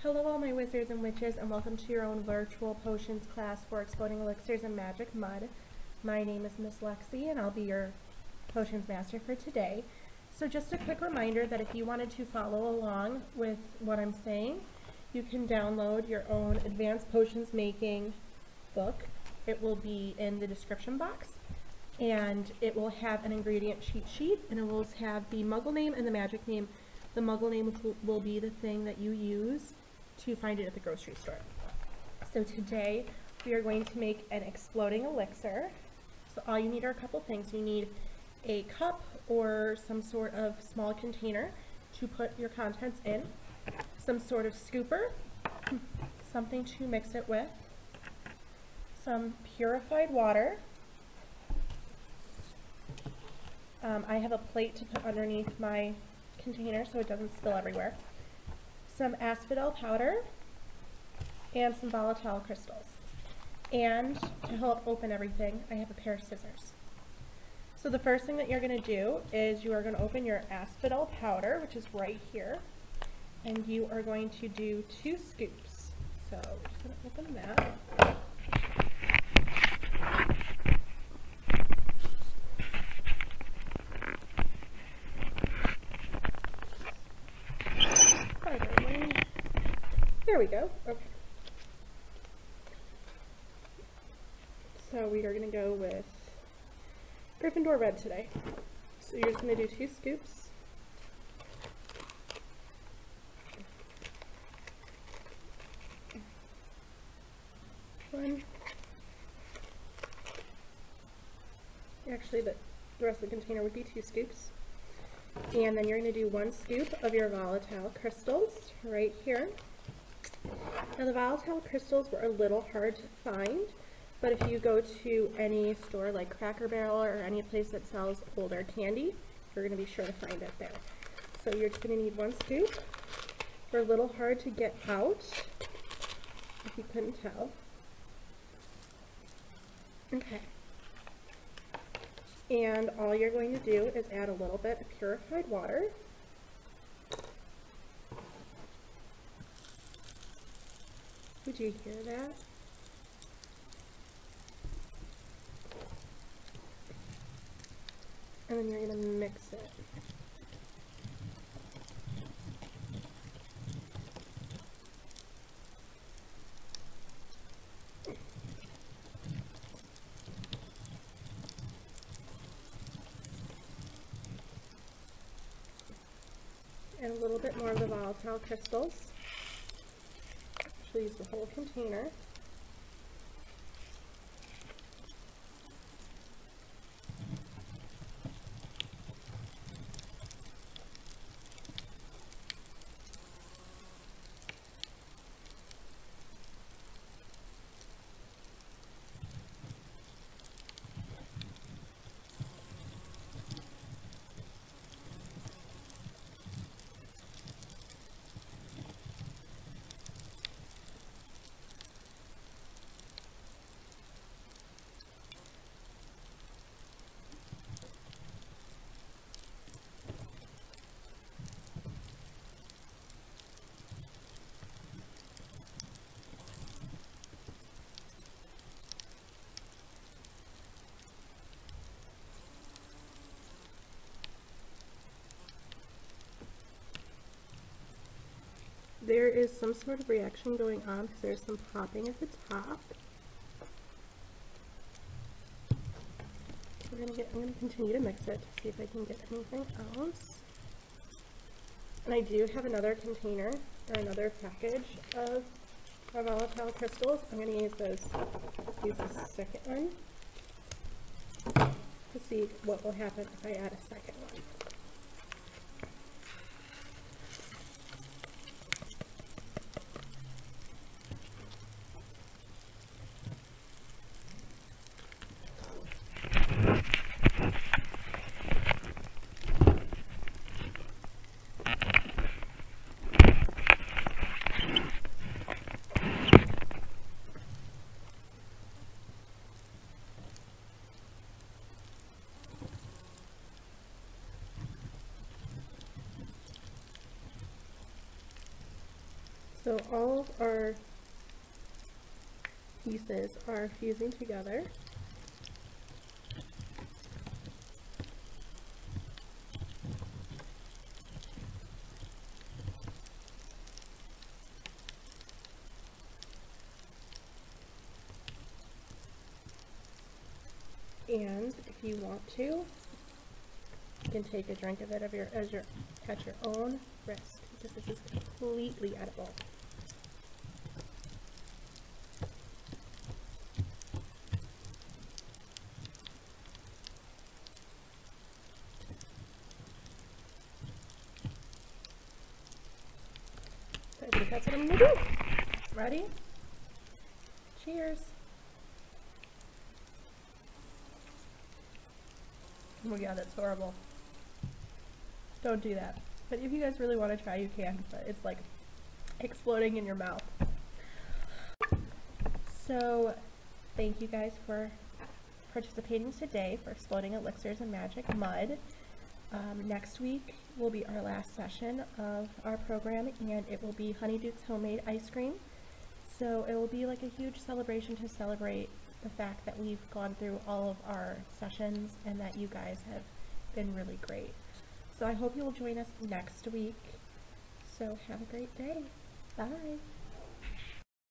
Hello all my wizards and witches, and welcome to your own virtual potions class for Exploding Elxirs and Magic Mud. My name is Miss Lexi and I'll be your potions master for today. So just a quick reminder that if you wanted to follow along with what I'm saying, you can download your own advanced potions making book. It will be in the description box, and it will have an ingredient cheat sheet, and it will have the muggle name and the magic name. The muggle name will be the thing that you use to find it at the grocery store. So today we are going to make an exploding elixir. So all you need are a couple things. You need a cup or some sort of small container to put your contents in, some sort of scooper, something to mix it with, some purified water. I have a plate to put underneath my container so it doesn't spill everywhere, some asphodel powder, and some volatile crystals. And to help open everything, I have a pair of scissors. So the first thing that you're going to do is you are going to open your asphodel powder, which is right here, and you are going to do 2 scoops. So we're just going to open that. There we go. Okay. So we are going to go with Gryffindor Red today. So you're just going to do 2 scoops. One. Actually, the rest of the container would be 2 scoops. And then you're going to do 1 scoop of your volatile crystals right here. Now the volatile crystals were a little hard to find, but if you go to any store like Cracker Barrel or any place that sells older candy, you're going to be sure to find it there. So you're just going to need 1 scoop. They're a little hard to get out, if you couldn't tell. Okay. And all you're going to do is add a little bit of purified water. Would you hear that? And then you're going to mix it. And a little bit more of the volatile crystals. Actually use the whole container. There is some sort of reaction going on because there's some popping at the top. I'm going to continue to mix it to see if I can get anything else. And I do have another container or another package of our volatile crystals. I'm going to use this second one to see what will happen if I add a second one. So all of our pieces are fusing together. And if you want to, you can take a drink of it at your own risk, because this is completely edible. So I think that's what I'm gonna do. Ready? Cheers. Oh my god, that's horrible. Don't do that. But if you guys really want to try, you can, but it's like exploding in your mouth. So, thank you guys for participating today for Exploding Elixirs and Magic Mud. Next week will be our last session of our program, and it will be Honeyduke's homemade ice cream. So it will be like a huge celebration to celebrate the fact that we've gone through all of our sessions and that you guys have been really great. So I hope you will join us next week. So have a great day. Bye.